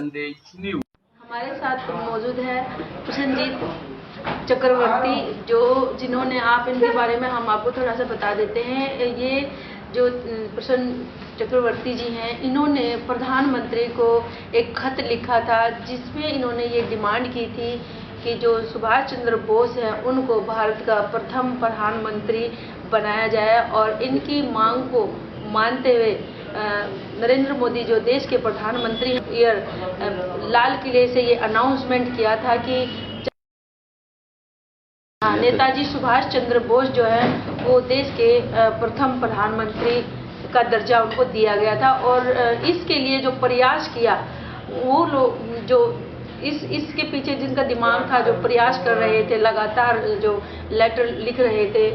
हमारे साथ मौजूद है प्रसन्नजीत चक्रवर्ती, जिन्होंने आप इनके बारे में हम आपको थोड़ा सा बता देते हैं। ये जो प्रसन्न चक्रवर्ती जी हैं, इन्होंने प्रधानमंत्री को एक खत लिखा था जिसमें इन्होंने ये डिमांड की थी कि जो सुभाष चंद्र बोस हैं उनको भारत का प्रथम प्रधानमंत्री बनाया जाए, और इनकी मांग को मानते हुए नरेंद्र मोदी जो देश के प्रधानमंत्री हैं, लाल किले से ये अनाउंसमेंट किया था कि नेताजी सुभाष चंद्र बोस जो है वो देश के प्रथम प्रधानमंत्री का दर्जा उनको दिया गया था। और इसके लिए जो प्रयास किया वो लोग जो इसके पीछे जिनका दिमाग था, जो प्रयास कर रहे थे, लगातार जो लेटर लिख रहे थे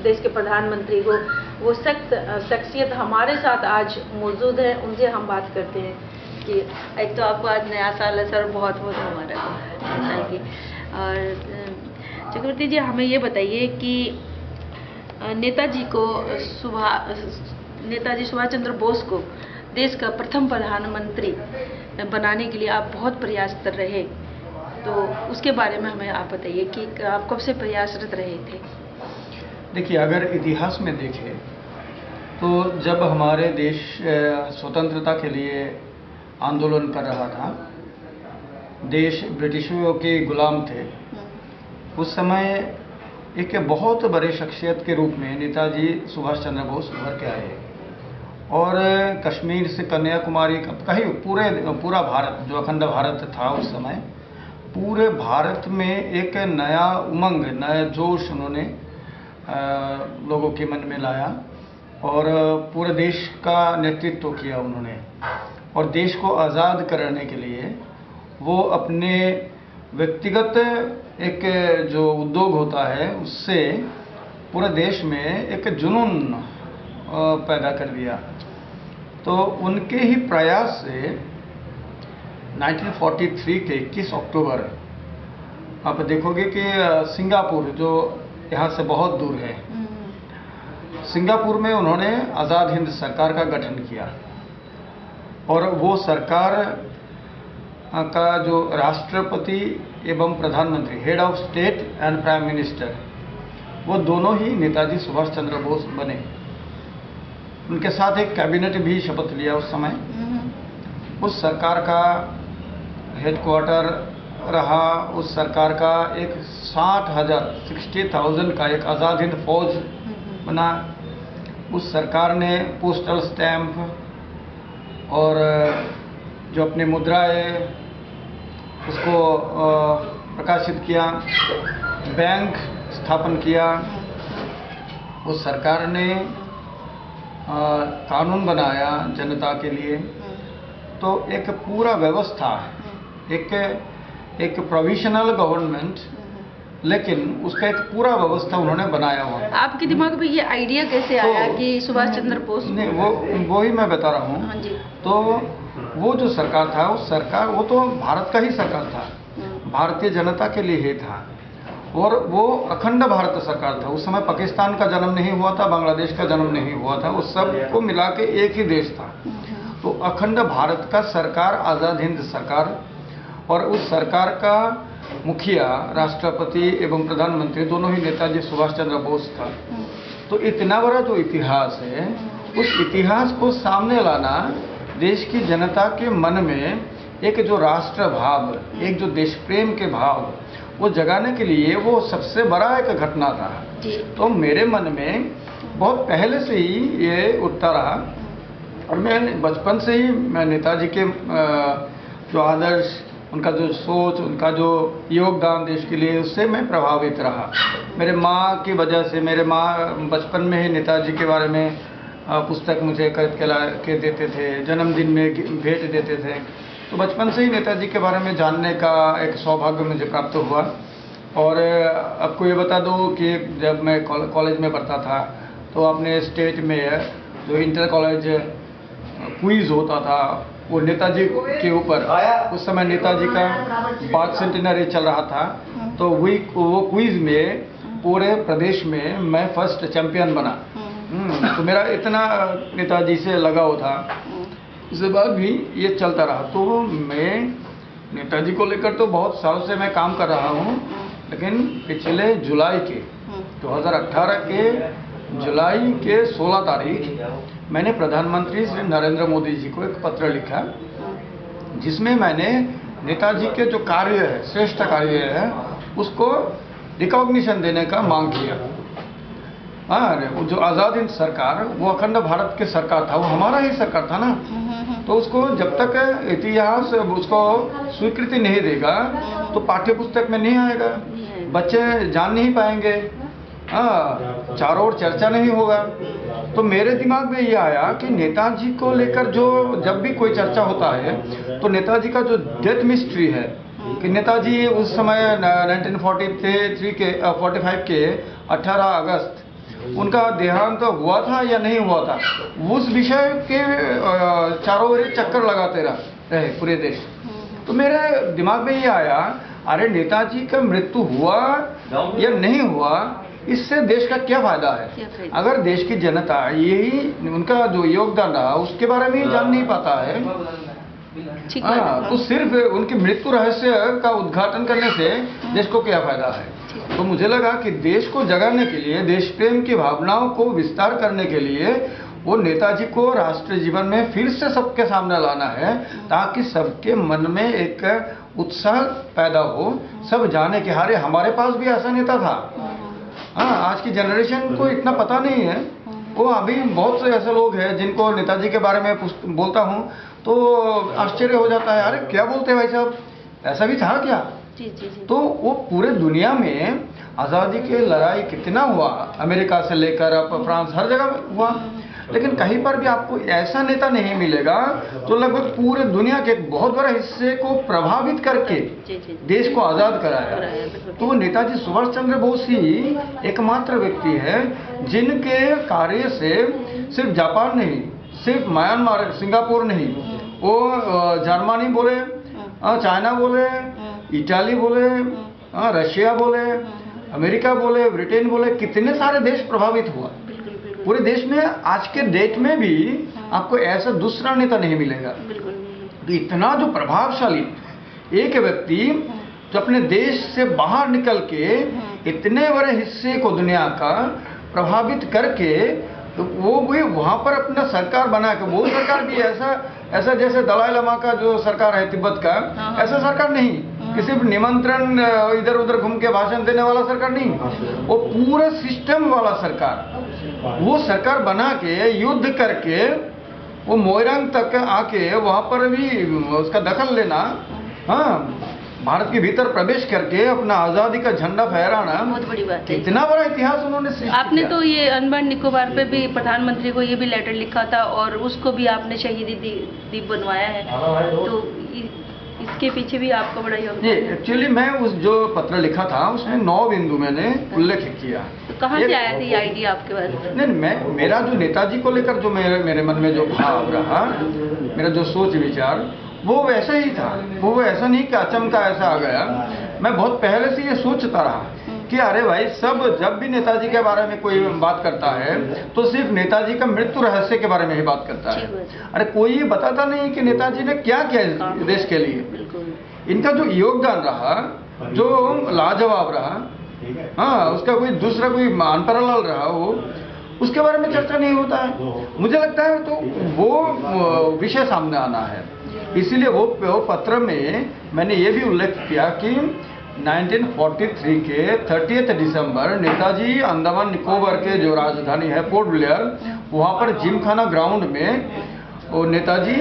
देश के प्रधानमंत्री को, वो शख्सियत हमारे साथ आज मौजूद है। उनसे हम बात करते हैं कि एक तो आपको आज नया साल है सर, बहुत बहुत मुबारक की। और चक्रवर्ती जी, हमें ये बताइए कि नेताजी सुभाष चंद्र बोस को देश का प्रथम प्रधानमंत्री बनाने के लिए आप बहुत प्रयास कर रहे, तो उसके बारे में हमें आप बताइए कि आप कब से प्रयासरत रहे थे। देखिए, अगर इतिहास में देखें तो जब हमारे देश स्वतंत्रता के लिए आंदोलन कर रहा था, देश ब्रिटिशों के गुलाम थे, उस समय एक बहुत बड़े शख्सियत के रूप में नेताजी सुभाष चंद्र बोस उभर के आए और कश्मीर से कन्याकुमारी कहीं पूरा भारत, जो अखंड भारत था उस समय, पूरे भारत में एक नया उमंग, नया जोश उन्होंने लोगों के मन में लाया और पूरे देश का नेतृत्व किया उन्होंने। और देश को आज़ाद कराने के लिए वो अपने व्यक्तिगत एक जो उद्योग होता है उससे पूरे देश में एक जुनून पैदा कर दिया। तो उनके ही प्रयास से 1943 के 21 अक्टूबर आप देखोगे कि सिंगापुर, जो यहाँ से बहुत दूर है, सिंगापुर में उन्होंने आज़ाद हिंद सरकार का गठन किया। और वो सरकार का जो राष्ट्रपति एवं प्रधानमंत्री, head of state and prime minister, वो दोनों ही नेताजी सुभाष चंद्र बोस बने। उनके साथ एक कैबिनेट भी शपथ लिया उस समय। उस सरकार का हेडक्वार्टर रहा, उस सरकार का एक 60,000 का एक आज़ाद हिंद फौज बना। उस सरकार ने पोस्टल स्टैंप और जो अपने मुद्राएं उसको प्रकाशित किया, बैंक स्थापन किया। उस सरकार ने कानून बनाया जनता के लिए। तो एक पूरा व्यवस्था, एक प्रोविजनल गवर्नमेंट, लेकिन उसका एक पूरा व्यवस्था उन्होंने बनाया हुआ। आपके दिमाग में ये आइडिया कैसे आया कि सुभाष चंद्र बोस? नहीं, वो ही मैं बता रहा हूँ। हाँ जी। तो वो जो सरकार था, उस सरकार, वो तो भारत का ही सरकार था, भारतीय जनता के लिए ही था, और वो अखंड भारत सरकार था। उस समय पाकिस्तान का जन्म नहीं हुआ था, बांग्लादेश का जन्म नहीं हुआ था, उस सब को मिला के एक ही देश था। तो अखंड भारत का सरकार, आज़ाद हिंद सरकार, और उस सरकार का मुखिया, राष्ट्रपति एवं प्रधानमंत्री दोनों ही नेताजी सुभाष चंद्र बोस था। तो इतना बड़ा जो इतिहास है, उस इतिहास को सामने लाना, देश की जनता के मन में एक जो राष्ट्र भाव, एक जो देश प्रेम के भाव, वो जगाने के लिए वो सबसे बड़ा एक घटना था। तो मेरे मन में बहुत पहले से ही ये उठता रहा, और मैं बचपन से ही मैं नेताजी के जो आदर्श, उनका जो सोच, उनका जो योगदान देश के लिए, उससे मैं प्रभावित रहा। मेरे माँ की वजह से, मेरे माँ बचपन में ही नेताजी के बारे में पुस्तक मुझे खरीद के देते थे, जन्मदिन में भेंट देते थे। तो बचपन से ही नेताजी के बारे में जानने का एक सौभाग्य मुझे प्राप्त हुआ। और आपको ये बता दूं कि जब मैं कॉलेज में पढ़ता था, तो अपने स्टेट में जो इंटर कॉलेज क्विज़ होता था, वो नेताजी के ऊपर, उस समय नेताजी का 5 सेंटेनरी चल रहा था। तो वो क्विज़ में पूरे प्रदेश में मैं फर्स्ट चैंपियन बना। तो मेरा इतना नेताजी से लगाव था। उसके बाद भी ये चलता रहा। तो मैं नेताजी को लेकर तो बहुत सालों से मैं काम कर रहा हूँ, लेकिन पिछले जुलाई के 2018 के जुलाई के 16 तारीख मैंने प्रधानमंत्री श्री नरेंद्र मोदी जी को एक पत्र लिखा, जिसमें मैंने नेताजी के जो कार्य है, श्रेष्ठ कार्य है, उसको रिकॉग्निशन देने का मांग किया। हाँ, जो आज़ाद हिंद सरकार, वो अखंड भारत की सरकार था, वो हमारा ही सरकार था ना। तो उसको जब तक इतिहास उसको स्वीकृति नहीं देगा तो पाठ्य पुस्तक में नहीं आएगा, बच्चे जान नहीं पाएंगे, हाँ, चारों ओर चर्चा नहीं होगा। तो मेरे दिमाग में ये आया कि नेताजी को लेकर जो जब भी कोई चर्चा होता है तो नेताजी का जो डेथ मिस्ट्री है कि नेताजी उस समय 1943 के 45 के 18 अगस्त उनका देहांत हुआ था या नहीं हुआ था, उस विषय के चारों ओर चक्कर लगाते रहे पूरे देश। तो मेरे दिमाग में ये आया, अरे नेताजी का मृत्यु हुआ या नहीं हुआ, इससे देश का क्या फायदा है? अगर देश की जनता यही उनका जो योगदान रहा उसके बारे में जान नहीं पाता है, तो सिर्फ उनकी मृत्यु रहस्य का उद्घाटन करने से देश को क्या फायदा है? तो मुझे लगा कि देश को जगाने के लिए, देश प्रेम की भावनाओं को विस्तार करने के लिए वो नेताजी को राष्ट्रीय जीवन में फिर से सबके सामने लाना है, ताकि सबके मन में एक उत्साह पैदा हो, सब जाने कि अरे हमारे पास भी ऐसा नेता था। हाँ, आज की जनरेशन को इतना पता नहीं है। वो अभी बहुत से ऐसे लोग हैं जिनको नेताजी के बारे में बोलता हूँ तो आश्चर्य हो जाता है, अरे क्या बोलते हैं भाई साहब, ऐसा भी था क्या? जी जी जी। तो वो पूरे दुनिया में आज़ादी की लड़ाई कितना हुआ, अमेरिका से लेकर अब फ्रांस, हर जगह हुआ, लेकिन कहीं पर भी आपको ऐसा नेता नहीं मिलेगा जो लगभग पूरे दुनिया के एक बहुत बड़े हिस्से को प्रभावित करके देश को आज़ाद कराया। तो वो नेताजी सुभाष चंद्र बोस ही एकमात्र व्यक्ति है जिनके कार्य से सिर्फ जापान नहीं, सिर्फ म्यांमार, सिंगापुर नहीं, वो जर्मनी बोले, चाइना बोले, इटाली बोले, रशिया बोले, अमेरिका बोले, ब्रिटेन बोले, कितने सारे देश प्रभावित हुआ। पूरे देश में आज के डेट में भी आपको ऐसा दूसरा नेता नहीं मिलेगा। तो इतना जो प्रभावशाली एक व्यक्ति जो अपने देश से बाहर निकल के इतने बड़े हिस्से को दुनिया का प्रभावित करके, तो वो भी वहाँ पर अपना सरकार बना के, वो सरकार भी ऐसा जैसे दलाई लामा का जो सरकार है तिब्बत का, ऐसा सरकार नहीं कि सिर्फ निमंत्रण इधर उधर घूम के भाषण देने वाला सरकार नहीं, वो पूरा सिस्टम वाला सरकार, वो सरकार बना के युद्ध करके वो मोइरांग तक आके वहाँ पर भी उसका दखल लेना, हाँ, भारत के भीतर प्रवेश करके अपना आज़ादी का झंडा फहराना, बहुत बड़ी बात है। इतना बड़ा इतिहास उन्होंने सृष्टि आपने किया। तो ये अंडमान निकोबार पे भी प्रधानमंत्री को ये भी लेटर लिखा था और उसको भी आपने शहीदी द्वीप बनवाया है, तो इसके पीछे भी आपका बड़ा योगदान है। एक्चुअली मैं उस जो पत्र लिखा था उसमें 9 बिंदु मैंने उल्लेख किया। तो कहाँ से आया था ये आइडिया आपके पास? नहीं, मेरा जो नेताजी को लेकर जो मेरे मन में जो भाव रहा, मेरा जो सोच विचार, वो वैसा ही था। वो ऐसा नहीं कि अचमका ऐसा आ गया। मैं बहुत पहले से ये सोचता रहा कि अरे भाई, सब जब भी नेताजी के बारे में कोई बात करता है तो सिर्फ नेताजी का मृत्यु रहस्य के बारे में ही बात करता है। अरे कोई ये बताता नहीं कि नेताजी ने क्या किया देश के लिए, इनका जो योगदान रहा, जो लाजवाब रहा, हाँ, उसका कोई दूसरा कोई अनपैरेलल रहा, वो उसके बारे में चर्चा नहीं होता है। मुझे लगता है तो वो विषय सामने आना है। इसीलिए वो पत्र में मैंने ये भी उल्लेख किया कि 1943 के 30 दिसंबर नेताजी अंडमान निकोबार के जो राजधानी है पोर्ट ब्लेयर, वहाँ पर जिमखाना ग्राउंड में वो नेताजी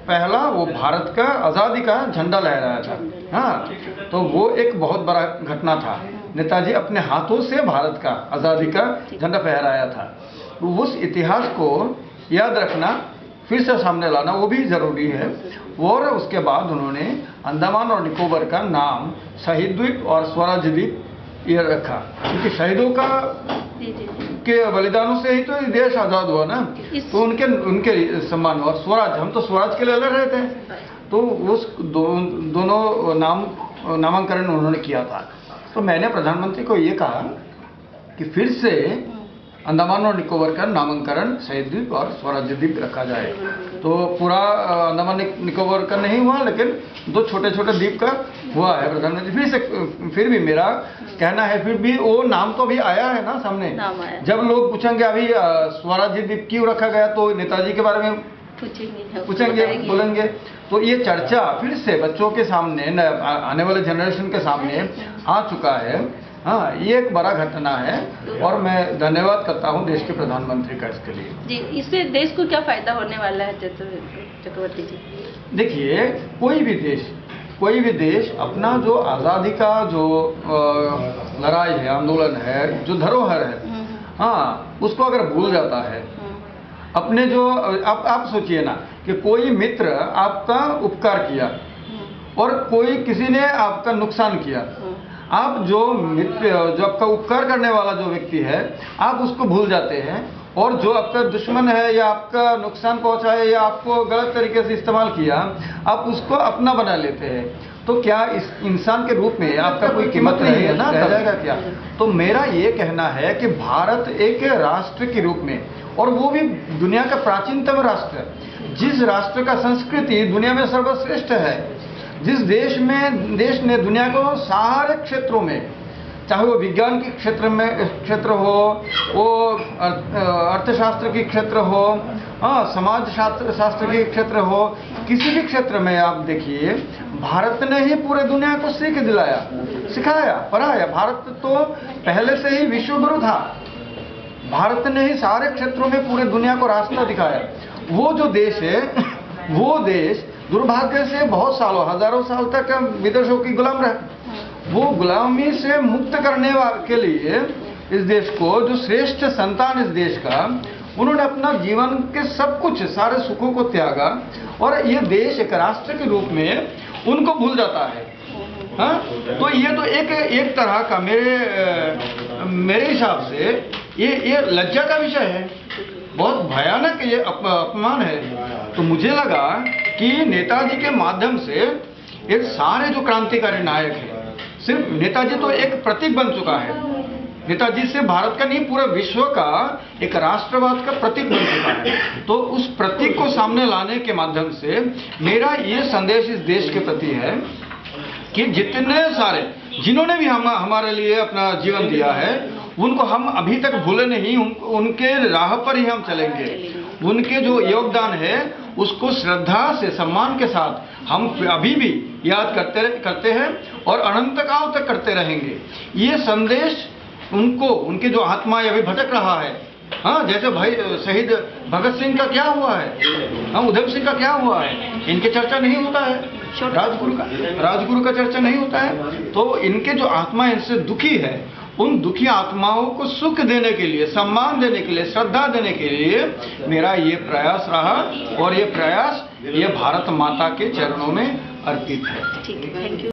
पहला वो भारत का आज़ादी का झंडा लहराया था। हाँ, तो वो एक बहुत बड़ा घटना था। नेताजी अपने हाथों से भारत का आज़ादी का झंडा फहराया था। उस इतिहास को याद रखना, फिर से सामने लाना, वो भी ज़रूरी है। और उसके बाद उन्होंने अंडमान और निकोबार का नाम शहीद द्वीप और स्वराज द्वीप ये रखा, क्योंकि शहीदों का के बलिदानों से ही तो देश आज़ाद हुआ ना। तो उनके सम्मान, और स्वराज, हम तो स्वराज के लिए लड़ रहे थे, तो उस दोनों नामांकन उन्होंने किया था। तो मैंने प्रधानमंत्री को ये कहा कि फिर से अंडमान और निकोबार का नामकरण शहीद द्वीप और स्वराज्य द्वीप रखा जाए। तो पूरा अंडमान निकोबार का नहीं हुआ, लेकिन 2 छोटे छोटे द्वीप का हुआ है प्रधानमंत्री। फिर भी मेरा कहना है, फिर भी वो नाम तो अभी आया है ना सामने। जब लोग पूछेंगे अभी स्वराज्य द्वीप क्यों रखा गया, तो नेताजी के बारे में पूछेंगे, बोलेंगे। तो ये चर्चा फिर से बच्चों के सामने, आने वाले जनरेशन के सामने आ चुका है। हाँ, ये एक बड़ा घटना है और मैं धन्यवाद करता हूँ देश के प्रधानमंत्री का इसके लिए। जी, इससे देश को क्या फायदा होने वाला है चक्रवर्ती जी? देखिए, कोई भी देश अपना जो आज़ादी का जो लड़ाई है, आंदोलन है, जो धरोहर है, हाँ, उसको अगर भूल जाता है, अपने जो आप सोचिए ना कि कोई मित्र आपका उपकार किया और कोई किसी ने आपका नुकसान किया, आप जो मित्र, जो आपका उपकार करने वाला जो व्यक्ति है, आप उसको भूल जाते हैं, और जो आपका दुश्मन है या आपका नुकसान पहुंचाए या आपको गलत तरीके से इस्तेमाल किया, आप उसको अपना बना लेते हैं। तो क्या इस इंसान के रूप में आपका कोई कीमत नहीं है ना, रह जाएगा क्या? तो मेरा ये कहना है कि भारत एक राष्ट्र के रूप में, और वो भी दुनिया का प्राचीनतम राष्ट्र, जिस राष्ट्र का संस्कृति दुनिया में सर्वश्रेष्ठ है, जिस देश ने दुनिया को सारे क्षेत्रों में, चाहे वो विज्ञान के क्षेत्र हो, वो अर्थशास्त्र के क्षेत्र हो, हाँ, समाज शास्त्र के क्षेत्र हो, किसी भी क्षेत्र में आप देखिए, भारत ने ही पूरे दुनिया को सिखाया, पढ़ाया। भारत तो पहले से ही विश्व गुरु था। भारत ने ही सारे क्षेत्रों में पूरे दुनिया को रास्ता दिखाया। वो जो देश है, वो देश दुर्भाग्य से बहुत सालों, हजारों साल तक विदेशों की गुलाम रहे। वो गुलामी से मुक्त करने के लिए इस देश को, जो श्रेष्ठ संतान इस देश का, उन्होंने अपना जीवन के सब कुछ, सारे सुखों को त्यागा, और ये देश एक राष्ट्र के रूप में उनको भूल जाता है। हाँ, तो ये तो एक तरह का मेरे हिसाब से ये लज्जा का विषय है, बहुत भयानक ये अपमान है। तो मुझे लगा कि नेताजी के माध्यम से ये सारे जो क्रांतिकारी नायक हैं, सिर्फ नेताजी तो एक प्रतीक बन चुका है, नेताजी से भारत का नहीं, पूरे विश्व का एक राष्ट्रवाद का प्रतीक बन चुका है। तो उस प्रतीक को सामने लाने के माध्यम से मेरा ये संदेश इस देश के प्रति है कि जितने सारे, जिन्होंने भी हमारे लिए अपना जीवन दिया है, उनको हम अभी तक भूले नहीं, उनके राह पर ही हम चलेंगे। उनके जो योगदान है उसको श्रद्धा से, सम्मान के साथ हम अभी भी याद करते हैं और अनंत काल तक करते रहेंगे। ये संदेश उनको, उनके जो आत्मा अभी भटक रहा है, हाँ, जैसे भाई शहीद भगत सिंह का क्या हुआ है, हाँ, उधम सिंह का क्या हुआ है, इनके चर्चा नहीं होता है, राजगुरु का चर्चा नहीं होता है। तो इनके जो आत्मा इनसे दुखी है, उन दुखी आत्माओं को सुख देने के लिए, सम्मान देने के लिए, श्रद्धा देने के लिए मेरा ये प्रयास रहा, और ये प्रयास ये भारत माता के चरणों में अर्पित है। ठीक है, थैंक यू।